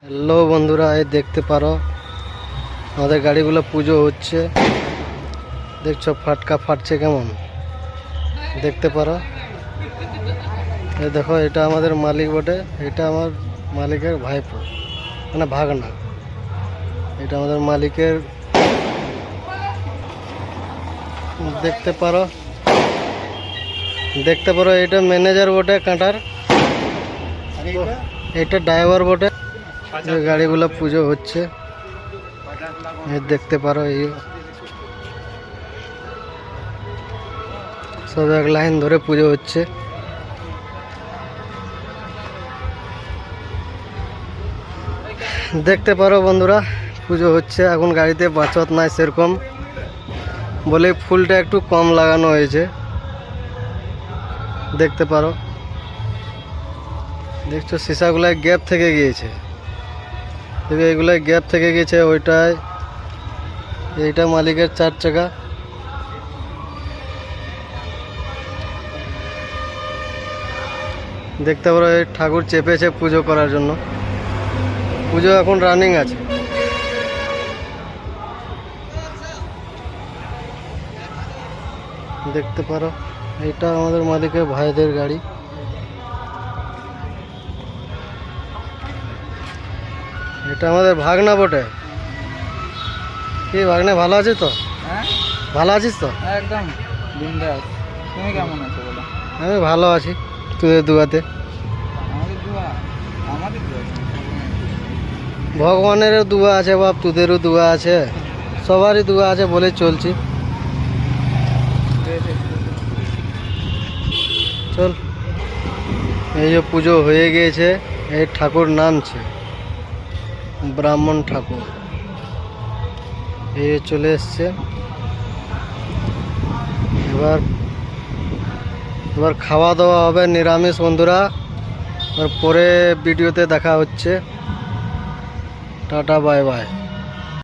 Hello বন্ধুরা, এই দেখতে পারো আমাদের গাড়িগুলো পুজো হচ্ছে। দেখছো ফাটকা ফাটছে কেমন, দেখতে পারো। এই দেখো, এটা আমাদের মালিক বটে, এটা আমার মালিকের ভাইপো মানে ভাগনা। এটা আমাদের মালিকের, দেখতে পারো এটা ম্যানেজার বটে কাঁটার, এটা ড্রাইভার বটে। গাড়িগুলো পুজো হচ্ছে, দেখতে পারো। এই সব এক লাইন ধরে পুজো হচ্ছে। দেখতে পারো বন্ধুরা, পুজো হচ্ছে এখন। গাড়িতে বাঁচত নাই সেরকম বলে ফুলটা একটু কম লাগানো হয়েছে, দেখতে পারো। দেখছো সিসাগুলায় গ্যাপ থেকে গিয়েছে, এইগুলাই গ্যাপ থেকে গেছে। ওইটাই, এইটা মালিকের 4 চাকা। দেখতে পারো এই ঠাকুর চেপেছে পুজো করার জন্য। পুজো এখন রানিং আছে। দেখতে পারো এইটা আমাদের মালিকের ভাইদের গাড়ি। এটা আমাদের ভাগনা বটে। কি ভাগনা, ভালো আছিস তো? হ্যাঁ, ভালো আছিস তো? একদম বিন্দাস। তুমি কেমন আছো বলো? আমি ভালো আছি, তোদের দুয়াতে। আমাদের দোয়া, আমাদের দোয়া। ভগবানেরও দুয়া আছে বাপ, তোদেরও দুয়া আছে, সবারই দুয়া আছে বলে চলছি। চল, এই যে পুজো হয়ে গিয়েছে, এই ঠাকুর নামছে ব্রাহ্মণ ঠাকুর। এই চলে এসছে। এবার খাওয়া দাওয়া হবে নিরামিষ বন্ধুরা। আর পরে ভিডিওতে দেখা হচ্ছে। Tata, bye bye.